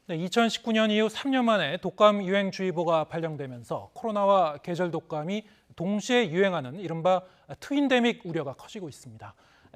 네, 2019년 이후 3년 만에 독감 유행주의보가 발령되면서 코로나와 계절 독감이 동시에 유행하는 이른바 트윈데믹 우려가 커지고 있습니다.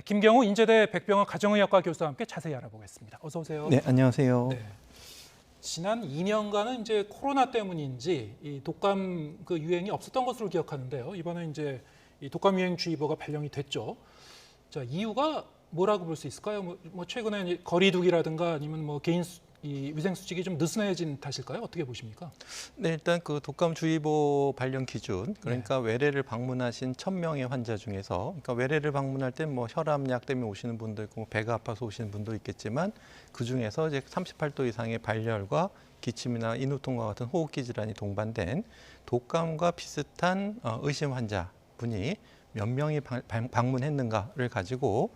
김경우 인제대 백병원 가정의학과 교수와 함께 자세히 알아보겠습니다. 어서 오세요. 네, 안녕하세요. 네. 지난 2년간은 이제 코로나 때문인지 이 독감 그 유행이 없었던 것으로 기억하는데요. 이번에 이제 이 독감 유행주의보가 발령이 됐죠. 자, 이유가 뭐라고 볼 수 있을까요? 뭐 최근에 거리두기라든가 아니면 뭐 이 위생 수칙이 좀 느슨해진 탓일까요? 어떻게 보십니까? 네, 일단 그 독감주의보 발령 기준, 그러니까 외래를 방문하신 1,000명의 환자 중에서, 그러니까 외래를 방문할 때 뭐 혈압약 때문에 오시는 분도 있고 뭐 배가 아파서 오시는 분도 있겠지만 그 중에서 이제 38도 이상의 발열과 기침이나 인후통과 같은 호흡기 질환이 동반된 독감과 비슷한 의심 환자 분이 몇 명이 방문했는가를 가지고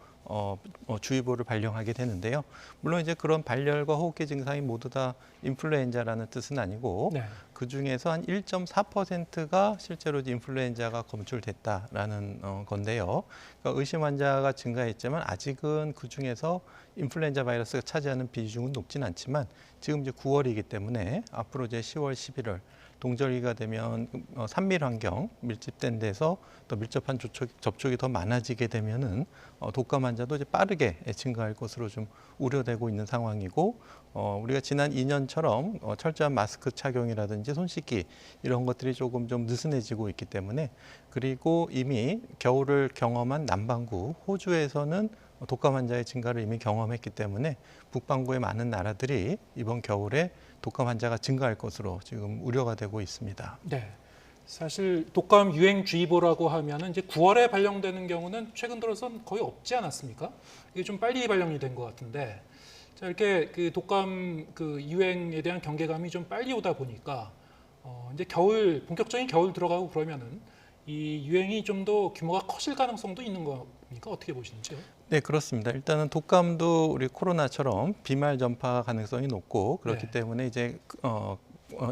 주의보를 발령하게 되는데요. 물론 이제 그런 발열과 호흡기 증상이 모두 다 인플루엔자라는 뜻은 아니고 네. 그 중에서 한 1.4%가 실제로 인플루엔자가 검출됐다라는 건데요. 그러니까 의심 환자가 증가했지만 아직은 그 중에서 인플루엔자 바이러스가 차지하는 비중은 높진 않지만 지금 이제 9월이기 때문에 앞으로 이제 10월, 11월 동절기가 되면 산밀 환경, 밀집된 데서 또 밀접한 접촉이 더 많아지게 되면은 독감 환자도 이제 빠르게 증가할 것으로 좀 우려되고 있는 상황이고, 우리가 지난 2년처럼 철저한 마스크 착용이라든지 손 씻기 이런 것들이 조금 좀 느슨해지고 있기 때문에, 그리고 이미 겨울을 경험한 남반구 호주에서는 독감 환자의 증가를 이미 경험했기 때문에 북반구의 많은 나라들이 이번 겨울에 독감 환자가 증가할 것으로 지금 우려가 되고 있습니다. 네. 사실 독감 유행주의보라고 하면은 이제 9월에 발령되는 경우는 최근 들어선 거의 없지 않았습니까? 이게 좀 빨리 발령이 된 것 같은데, 자, 이렇게 그 독감 그 유행에 대한 경계감이 좀 빨리 오다 보니까 이제 겨울 본격적인 겨울 들어가고 그러면은 이 유행이 좀 더 규모가 커질 가능성도 있는 겁니까? 어떻게 보시는지요? 네, 그렇습니다. 일단은 독감도 우리 코로나처럼 비말 전파 가능성이 높고 그렇기 네. 때문에 이제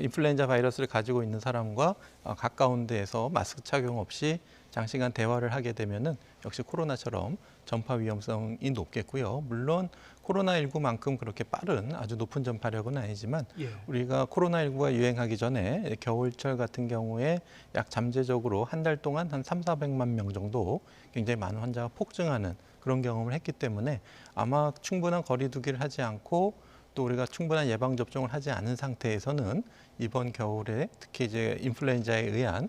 인플루엔자 바이러스를 가지고 있는 사람과 가까운 데에서 마스크 착용 없이 장시간 대화를 하게 되면은 역시 코로나처럼 전파 위험성이 높겠고요. 물론 코로나19만큼 그렇게 빠른 아주 높은 전파력은 아니지만 예. 우리가 코로나19가 유행하기 전에 겨울철 같은 경우에 약 잠재적으로 한 달 동안 한 3,400만 명 정도 굉장히 많은 환자가 폭증하는 그런 경험을 했기 때문에 아마 충분한 거리두기를 하지 않고 또 우리가 충분한 예방 접종을 하지 않은 상태에서는 이번 겨울에 특히 이제 인플루엔자에 의한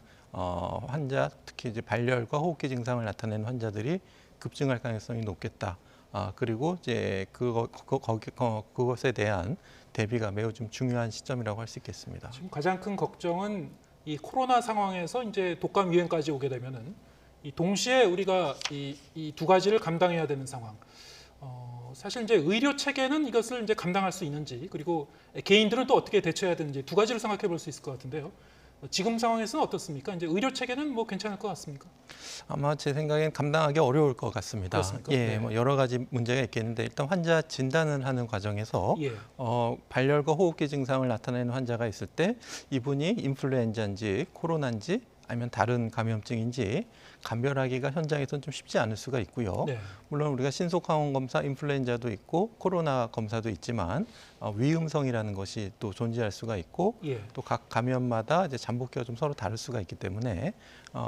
환자, 특히 이제 발열과 호흡기 증상을 나타내는 환자들이 급증할 가능성이 높겠다. 그리고 이제 그것에 대한 대비가 매우 좀 중요한 시점이라고 할 수 있겠습니다. 지금 가장 큰 걱정은 이 코로나 상황에서 이제 독감 유행까지 오게 되면은 이 동시에 우리가 이 두 가지를 감당해야 되는 상황. 사실 이제 의료 체계는 이것을 이제 감당할 수 있는지, 그리고 개인들은 또 어떻게 대처해야 되는지 두 가지를 생각해 볼 수 있을 것 같은데요. 지금 상황에서는 어떻습니까? 이제 의료 체계는 뭐 괜찮을 것 같습니까? 아마 제 생각엔 감당하기 어려울 것 같습니다. 그렇습니까? 예, 네. 뭐 여러 가지 문제가 있겠는데 일단 환자 진단을 하는 과정에서 예. 발열과 호흡기 증상을 나타내는 환자가 있을 때 이분이 인플루엔자인지 코로나인지 아니면 다른 감염증인지 감별하기가 현장에서는 좀 쉽지 않을 수가 있고요. 네. 물론 우리가 신속항원 검사 인플루엔자도 있고 코로나 검사도 있지만 위음성이라는 것이 또 존재할 수가 있고 예. 또 각 감염마다 이제 잠복기가 좀 서로 다를 수가 있기 때문에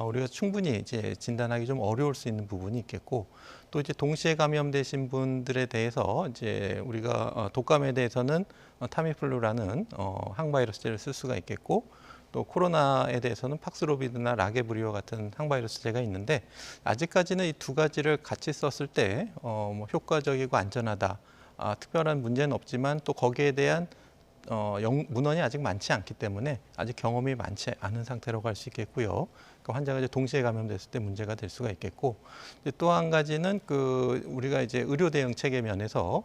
우리가 충분히 이제 진단하기 좀 어려울 수 있는 부분이 있겠고, 또 이제 동시에 감염되신 분들에 대해서 이제 우리가 독감에 대해서는 타미플루라는 항바이러스제를 쓸 수가 있겠고, 또 코로나에 대해서는 팍스로비드나 라게브리오 같은 항바이러스제가 있는데 아직까지는 이 두 가지를 같이 썼을 때 뭐 효과적이고 안전하다. 특별한 문제는 없지만 또 거기에 대한 문헌이 아직 많지 않기 때문에 아직 경험이 많지 않은 상태라고 할 수 있겠고요. 그 환자가 이제 동시에 감염됐을 때 문제가 될 수가 있겠고, 또 한 가지는 그 우리가 이제 의료 대응 체계 면에서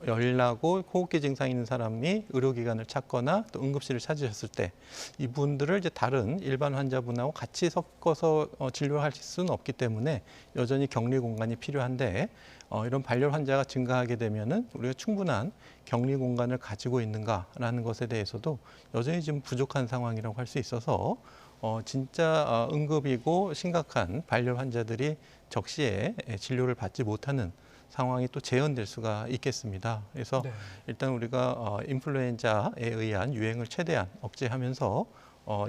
열나고 호흡기 증상 있는 사람이 의료기관을 찾거나 또 응급실을 찾으셨을 때 이분들을 이제 다른 일반 환자분하고 같이 섞어서 진료할 수는 없기 때문에 여전히 격리 공간이 필요한데, 이런 발열 환자가 증가하게 되면은 우리가 충분한 격리 공간을 가지고 있는가라는 것에 대해서도 여전히 좀 부족한 상황이라고 할 수 있어서 진짜 응급이고 심각한 발열 환자들이 적시에 진료를 받지 못하는 상황이 또 재현될 수가 있겠습니다. 그래서 네. 일단 우리가 인플루엔자에 의한 유행을 최대한 억제하면서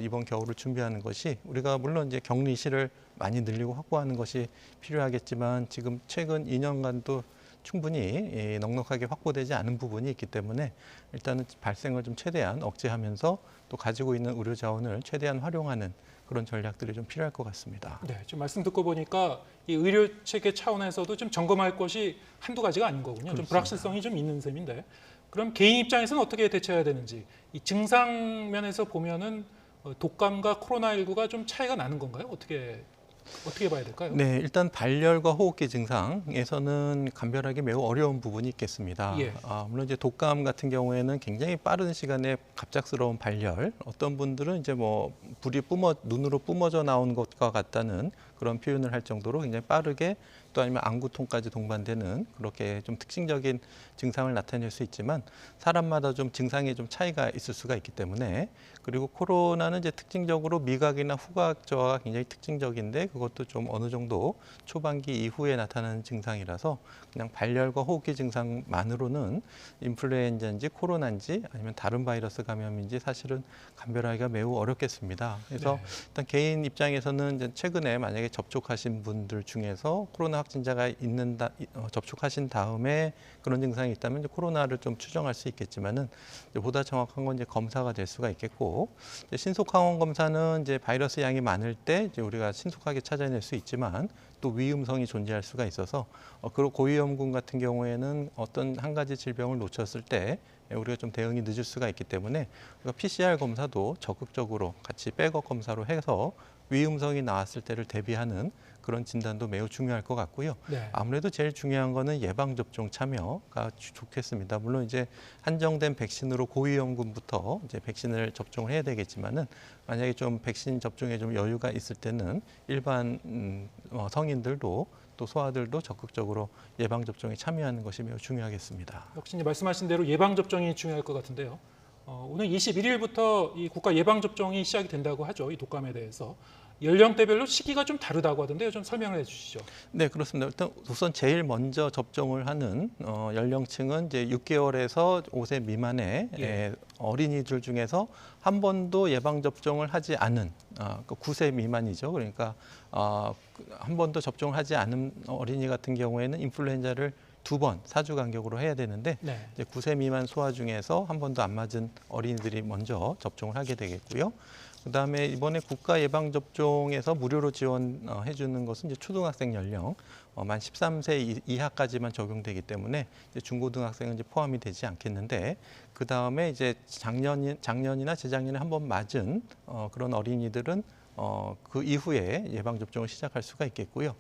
이번 겨울을 준비하는 것이 우리가 물론 이제 격리실을 많이 늘리고 확보하는 것이 필요하겠지만 지금 최근 2년간도 충분히 넉넉하게 확보되지 않은 부분이 있기 때문에 일단은 발생을 좀 최대한 억제하면서 또 가지고 있는 의료 자원을 최대한 활용하는 그런 전략들이 좀 필요할 것 같습니다. 네, 지금 말씀 듣고 보니까 이 의료 체계 차원에서도 좀 점검할 것이 한두 가지가 아닌 거군요. 좀 그렇습니다. 불확실성이 좀 있는 셈인데, 그럼 개인 입장에서는 어떻게 대처해야 되는지, 이 증상 면에서 보면은 독감과 코로나19가 좀 차이가 나는 건가요? 어떻게 봐야 될까요? 네, 일단 발열과 호흡기 증상에서는 감별하기 매우 어려운 부분이 있겠습니다. 예. 물론 이제 독감 같은 경우에는 굉장히 빠른 시간에 갑작스러운 발열, 어떤 분들은 이제 뭐 눈으로 뿜어져 나온 것과 같다는 그런 표현을 할 정도로 굉장히 빠르게 또 아니면 안구통까지 동반되는 그렇게 좀 특징적인 증상을 나타낼 수 있지만 사람마다 좀 증상에 좀 차이가 있을 수가 있기 때문에 그리고 코로나는 이제 특징적으로 미각이나 후각 저하가 굉장히 특징적인데 그것도 좀 어느 정도 초반기 이후에 나타나는 증상이라서 그냥 발열과 호흡기 증상만으로는 인플루엔자인지 코로나인지 아니면 다른 바이러스 감염인지 사실은 감별하기가 매우 어렵겠습니다. 그래서 네. 일단 개인 입장에서는 이제 최근에 만약에 접촉하신 분들 중에서 코로나 확진자가 접촉하신 다음에 그런 증상이 있다면 이제 코로나를 좀 추정할 수 있겠지만은 이제 보다 정확한 건 이제 검사가 될 수가 있겠고 이제 신속 항원 검사는 이제 바이러스 양이 많을 때 이제 우리가 신속하게 찾아낼 수 있지만 또 위험성이 존재할 수가 있어서 그리고 고위험군 같은 경우에는 어떤 한 가지 질병을 놓쳤을 때 우리가 좀 대응이 늦을 수가 있기 때문에 우리가 PCR 검사도 적극적으로 같이 백업 검사로 해서 위험성이 나왔을 때를 대비하는 그런 진단도 매우 중요할 것 같고요. 네. 아무래도 제일 중요한 거는 예방접종 참여가 좋겠습니다. 물론 이제 한정된 백신으로 고위험군부터 이제 백신을 접종을 해야 되겠지만은 만약에 좀 백신 접종에 좀 여유가 있을 때는 일반 성인들도 또 소아들도 적극적으로 예방접종에 참여하는 것이 매우 중요하겠습니다. 역시 이제 말씀하신 대로 예방 접종이 중요할 것 같은데요. 오늘 21일부터 이 국가 예방 접종이 시작이 된다고 하죠. 이 독감에 대해서 연령대별로 시기가 좀 다르다고 하던데요. 좀 설명을 해주시죠. 네, 그렇습니다. 일단 우선 제일 먼저 접종을 하는 연령층은 이제 6개월에서 5세 미만의 예. 어린이들 중에서 한 번도 예방 접종을 하지 않은 9세 미만이죠. 그러니까 한 번도 접종을 하지 않은 어린이 같은 경우에는 인플루엔자를 2번 4주 간격으로 해야 되는데 네. 이제 9세 미만 소아 중에서 한 번도 안 맞은 어린이들이 먼저 접종을 하게 되겠고요. 그다음에 이번에 국가 예방 접종에서 무료로 지원해 주는 것은 이제 초등학생 연령 만 13세 이하까지만 적용되기 때문에 이제 중고등학생은 이제 포함이 되지 않겠는데 그다음에 이제 작년이나 재작년에 한 번 맞은 그런 어린이들은 그 이후에 예방 접종을 시작할 수가 있겠고요.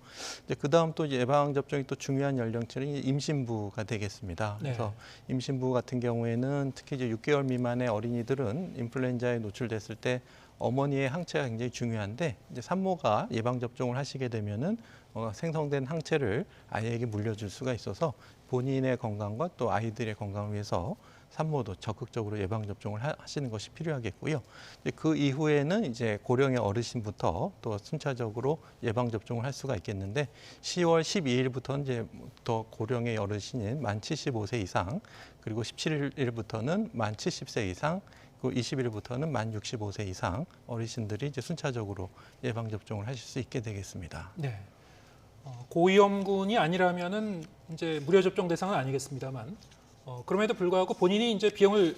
이제 그다음 또 예방 접종이 또 중요한 연령층이 임신부가 되겠습니다. 네. 그래서 임신부 같은 경우에는 특히 이제 6개월 미만의 어린이들은 인플루엔자에 노출됐을 때 어머니의 항체가 굉장히 중요한데 이제 산모가 예방 접종을 하시게 되면은 생성된 항체를 아이에게 물려줄 수가 있어서 본인의 건강과 또 아이들의 건강을 위해서 산모도 적극적으로 예방 접종을 하시는 것이 필요하겠고요. 그 이후에는 이제 고령의 어르신부터 또 순차적으로 예방 접종을 할 수가 있겠는데 10월 12일부터는 이제 더 고령의 어르신인 만 75세 이상 그리고 17일부터는 만 70세 이상 그 20일부터는 만 65세 이상 어르신들이 이제 순차적으로 예방 접종을 하실 수 있게 되겠습니다. 네. 고위험군이 아니라면은 이제 무료 접종 대상은 아니겠습니다만 그럼에도 불구하고 본인이 이제 비용을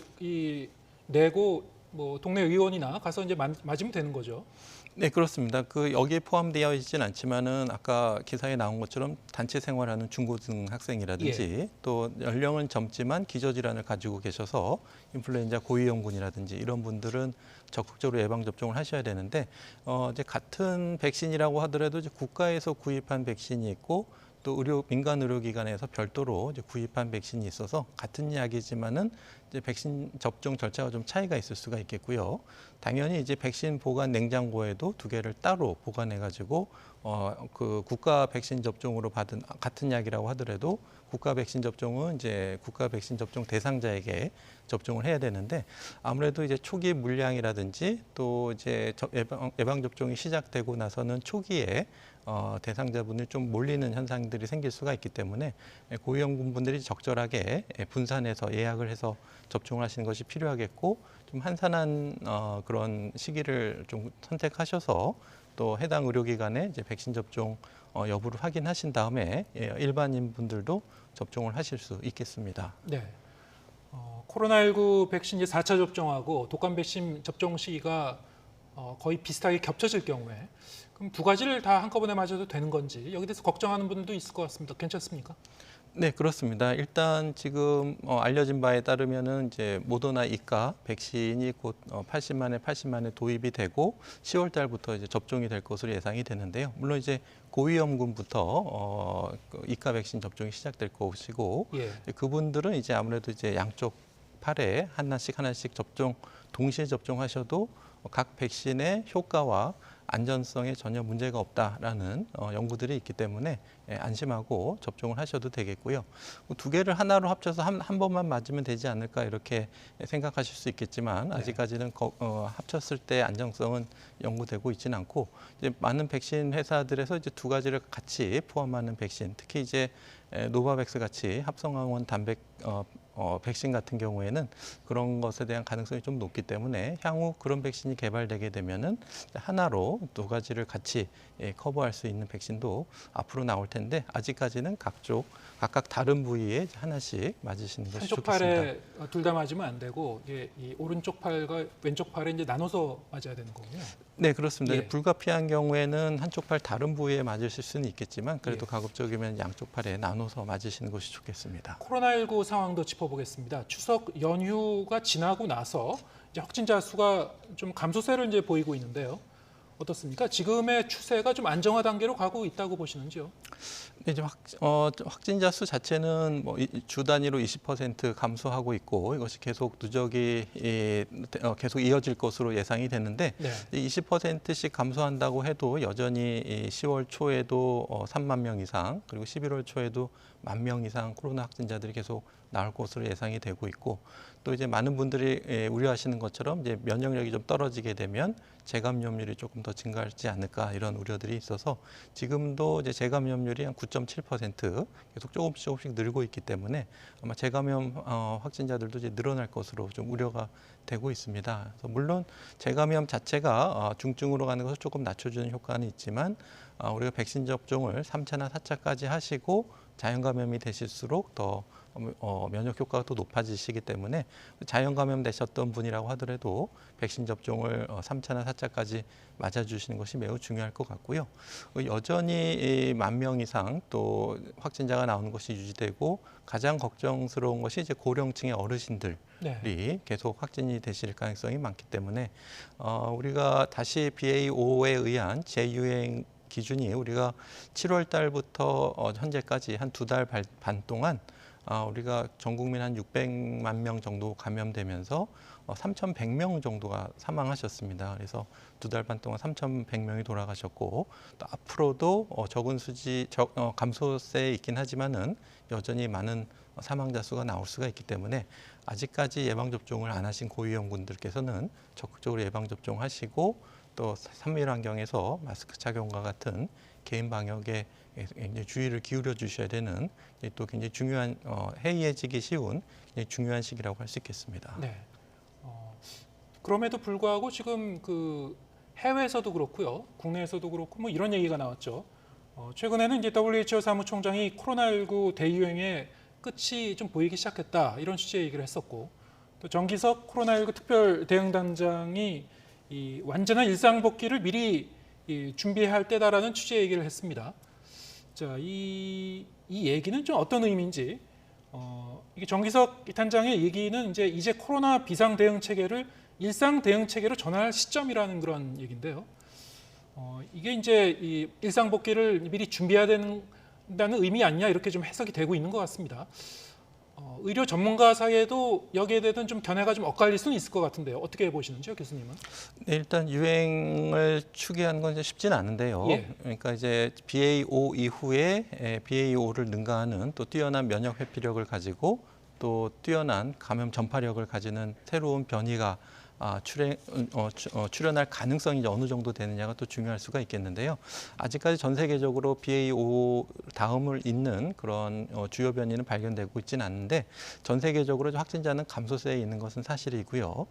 내고 뭐 동네 의원이나 가서 이제 맞으면 되는 거죠. 네, 그렇습니다. 여기에 포함되어 있지는 않지만은 아까 기사에 나온 것처럼 단체 생활하는 중고등학생이라든지 또 연령은 젊지만 기저질환을 가지고 계셔서 인플루엔자 고위험군이라든지 이런 분들은 적극적으로 예방 접종을 하셔야 되는데 이제 같은 백신이라고 하더라도 이제 국가에서 구입한 백신이 있고 또 민간 의료기관에서 별도로 이제 구입한 백신이 있어서 같은 약이지만은 이제 백신 접종 절차가 좀 차이가 있을 수가 있겠고요. 당연히 이제 백신 보관 냉장고에도 두 개를 따로 보관해 가지고 그 국가 백신 접종으로 받은 같은 약이라고 하더라도 국가 백신 접종은 이제 국가 백신 접종 대상자에게 접종을 해야 되는데 아무래도 이제 초기 물량이라든지 또 이제 예방 접종이 시작되고 나서는 초기에 대상자분을 좀 몰리는 현상들이 생길 수가 있기 때문에 고위험군분들이 적절하게 분산해서 예약을 해서 접종을 하시는 것이 필요하겠고 좀 한산한 그런 시기를 좀 선택하셔서 또 해당 의료기관에 이제 백신 접종 여부를 확인하신 다음에 일반인 분들도 접종을 하실 수 있겠습니다. 네. 코로나19 백신 이제 4차 접종하고 독감 백신 접종 시기가 거의 비슷하게 겹쳐질 경우에 그럼 두 가지를 다 한꺼번에 맞아도 되는 건지 여기 대해서 걱정하는 분들도 있을 것 같습니다. 괜찮습니까? 네, 그렇습니다. 일단 지금 알려진 바에 따르면은 이제 모더나 이가 백신이 곧 80만에 도입이 되고 10월 달부터 이제 접종이 될 것으로 예상이 되는데요. 물론 이제 고위험군부터 이가 백신 접종이 시작될 것이고 예. 그분들은 이제 아무래도 이제 양쪽 팔에 하나씩 접종 동시에 접종하셔도 각 백신의 효과와 안전성에 전혀 문제가 없다라는 연구들이 있기 때문에 안심하고 접종을 하셔도 되겠고요. 두 개를 하나로 합쳐서 한 번만 맞으면 되지 않을까 이렇게 생각하실 수 있겠지만 아직까지는 합쳤을 때 안정성은 연구되고 있지는 않고 이제 많은 백신 회사들에서 이제 두 가지를 같이 포함하는 백신, 특히 이제 노바백스 같이 합성항원 단백 백신 같은 경우에는 그런 것에 대한 가능성이 좀 높기 때문에 향후 그런 백신이 개발되게 되면은 하나로 두 가지를 같이 커버할 수 있는 백신도 앞으로 나올 텐데 아직까지는 각각 다른 부위에 하나씩 맞으시는 것이 한쪽 좋겠습니다. 팔에 둘 다 맞으면 안 되고 이게 이 오른쪽 팔과 왼쪽 팔에 이제 나눠서 맞아야 되는 거군요. 네, 그렇습니다. 예. 불가피한 경우에는 한쪽 팔 다른 부위에 맞으실 수는 있겠지만 그래도 예. 가급적이면 양쪽 팔에 나눠서 맞으시는 것이 좋겠습니다. 코로나19 상황도 짚어보겠습니다. 추석 연휴가 지나고 나서 이제 확진자 수가 좀 감소세를 이제 보이고 있는데요. 어떻습니까? 지금의 추세가 좀 안정화 단계로 가고 있다고 보시는지요? 이제 확진자 수 자체는 뭐 주 단위로 20% 감소하고 있고 이것이 계속 누적이 계속 이어질 것으로 예상이 되는데 네. 20%씩 감소한다고 해도 여전히 10월 초에도 3만 명 이상 그리고 11월 초에도 1만 명 이상 코로나 확진자들이 계속 나올 것으로 예상이 되고 있고 또 이제 많은 분들이 우려하시는 것처럼 이제 면역력이 좀 떨어지게 되면 재감염률이 조금 더 증가하지 않을까 이런 우려들이 있어서 지금도 이제 재감염률이 한 9.7% 계속 조금씩 늘고 있기 때문에 아마 재감염 확진자들도 이제 늘어날 것으로 좀 우려가 되고 있습니다. 그래서 물론 재감염 자체가 중증으로 가는 것을 조금 낮춰주는 효과는 있지만 우리가 백신 접종을 3차나 4차까지 하시고 자연 감염이 되실수록 더 면역 효과가 더 높아지시기 때문에 자연 감염 되셨던 분이라고 하더라도 백신 접종을 3차나 4차까지 맞아주시는 것이 매우 중요할 것 같고요. 여전히 1만 명 이상 또 확진자가 나오는 것이 유지되고 가장 걱정스러운 것이 이제 고령층의 어르신들이 네. 계속 확진이 되실 가능성이 많기 때문에 우리가 다시 BA.5에 의한 재유행 기준이 우리가 7월 달부터 현재까지 한 2달 반 동안 우리가 전 국민 한 600만 명 정도 감염되면서 3,100명 정도가 사망하셨습니다. 그래서 2달 반 동안 3,100명이 돌아가셨고 또 앞으로도 적은 수지 감소세에 있긴 하지만은 여전히 많은 사망자 수가 나올 수가 있기 때문에 아직까지 예방 접종을 안 하신 고위험군들께서는 적극적으로 예방 접종하시고 또 산밀 환경에서 마스크 착용과 같은 개인 방역에 굉장히 주의를 기울여 주셔야 되는 또 굉장히 중요한 해이해지기 쉬운 굉장히 중요한 시기라고 할 수 있겠습니다. 네. 그럼에도 불구하고 지금 그 해외에서도 그렇고요, 국내에서도 그렇고 뭐 이런 얘기가 나왔죠. 최근에는 이제 WHO 사무총장이 코로나19 대유행의 끝이 좀 보이기 시작했다 이런 취지의 얘기를 했었고 또 정기석 코로나19 특별 대응단장이 이 완전한 일상 복귀를 미리 준비해야 할 때다라는 취지의 얘기를 했습니다. 자, 이 얘기는 좀 어떤 의미인지 이게 정기석 단장의 얘기는 이제 코로나 비상 대응 체계를 일상 대응 체계로 전환할 시점이라는 그런 얘기인데요. 이게 이제 이 일상 복귀를 미리 준비해야 된다는 의미 아니냐 이렇게 좀 해석이 되고 있는 것 같습니다. 의료 전문가 사이에도 여기에 대한 좀 견해가 좀 엇갈릴 수는 있을 것 같은데요. 어떻게 보시는지요, 교수님은? 네, 일단 유행을 추계하는 건 이제 쉽지는 않은데요. 예. 그러니까 이제 BA.5 이후에 BA.5를 능가하는 또 뛰어난 면역 회피력을 가지고 또 뛰어난 감염 전파력을 가지는 새로운 변이가 출현할 가능성이 이제 어느 정도 되느냐가 또 중요할 수가 있겠는데요. 아직까지 전 세계적으로 BA.5 다음을 잇는 그런 주요 변이는 발견되고 있지는 않는데 전 세계적으로 확진자는 감소세에 있는 것은 사실이고요.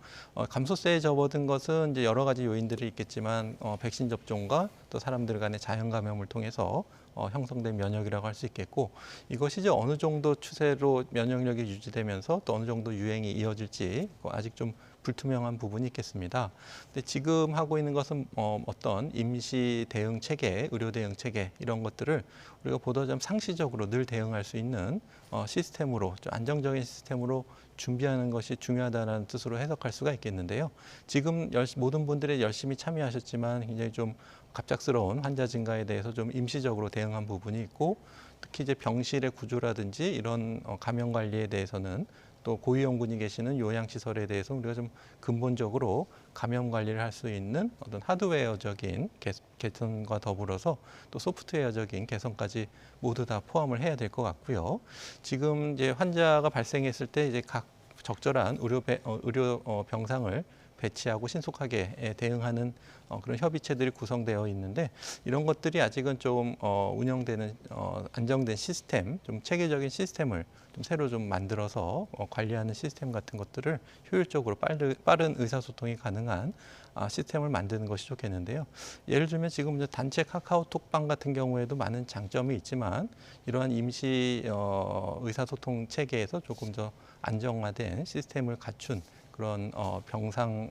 감소세에 접어든 것은 이제 여러 가지 요인들이 있겠지만 백신 접종과 또 사람들 간의 자연 감염을 통해서 형성된 면역이라고 할 수 있겠고 이것이 이제 어느 정도 추세로 면역력이 유지되면서 또 어느 정도 유행이 이어질지 아직 좀 불투명한 부분이 있겠습니다. 근데 지금 하고 있는 것은 어떤 임시 대응 체계, 의료 대응 체계 이런 것들을 우리가 보다 좀 상시적으로 늘 대응할 수 있는 시스템으로 좀 안정적인 시스템으로 준비하는 것이 중요하다는 뜻으로 해석할 수가 있겠는데요. 지금 모든 분들이 열심히 참여하셨지만 굉장히 좀 갑작스러운 환자 증가에 대해서 좀 임시적으로 대응한 부분이 있고 특히 이제 병실의 구조라든지 이런 감염 관리에 대해서는 또 고위험군이 계시는 요양시설에 대해서 우리가 좀 근본적으로 감염 관리를 할 수 있는 어떤 하드웨어적인 개선과 더불어서 또 소프트웨어적인 개선까지 모두 다 포함을 해야 될 것 같고요. 지금 이제 환자가 발생했을 때 이제 각 적절한 의료 병상을 배치하고 신속하게 대응하는 그런 협의체들이 구성되어 있는데 이런 것들이 아직은 좀 운영되는 안정된 시스템, 좀 체계적인 시스템을 좀 새로 좀 만들어서 관리하는 시스템 같은 것들을 효율적으로 빠른 의사소통이 가능한 시스템을 만드는 것이 좋겠는데요. 예를 들면 지금 이제 단체 카카오톡방 같은 경우에도 많은 장점이 있지만 이러한 임시 의사소통 체계에서 조금 더 안정화된 시스템을 갖춘 그런 병상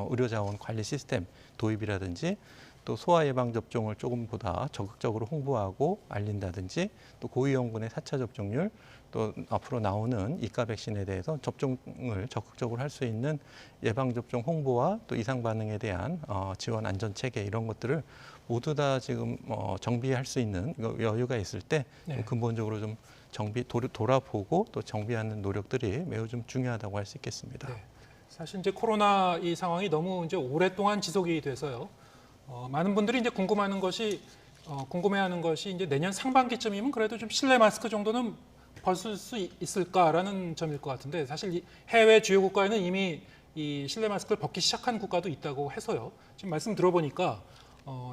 의료자원 관리 시스템 도입이라든지 또 소아 예방 접종을 조금보다 적극적으로 홍보하고 알린다든지 또 고위험군의 4차 접종률 또 앞으로 나오는 이과 백신에 대해서 접종을 적극적으로 할 수 있는 예방 접종 홍보와 또 이상 반응에 대한 지원 안전 체계 이런 것들을 모두 다 지금 정비할 수 있는 여유가 있을 때 네. 근본적으로 좀 돌아보고 또 정비하는 노력들이 매우 좀 중요하다고 할 수 있겠습니다. 네. 사실 이제 코로나 이 상황이 너무 이제 오랫동안 지속이 돼서요. 많은 분들이 이제 궁금해하는 것이 이제 내년 상반기쯤이면 그래도 좀 실내 마스크 정도는 벗을 수 있을까라는 점일 것 같은데 사실 이 해외 주요 국가에는 이미 이 실내 마스크를 벗기 시작한 국가도 있다고 해서요. 지금 말씀 들어보니까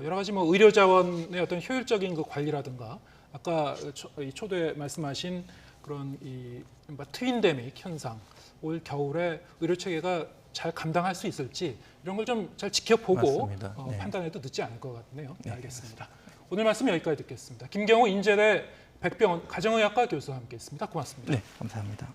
여러 가지 뭐 의료 자원의 어떤 효율적인 그 관리라든가 아까 초대 말씀하신 그런 이 트윈데믹 현상, 올 겨울에 의료 체계가 잘 감당할 수 있을지 이런 걸 좀 잘 지켜보고 맞습니다. 네. 판단해도 늦지 않을 것 같네요. 네, 네, 알겠습니다. 오늘 말씀 여기까지 듣겠습니다. 김경호 인제대 백병원 가정의학과 교수와 함께했습니다. 고맙습니다. 네, 감사합니다.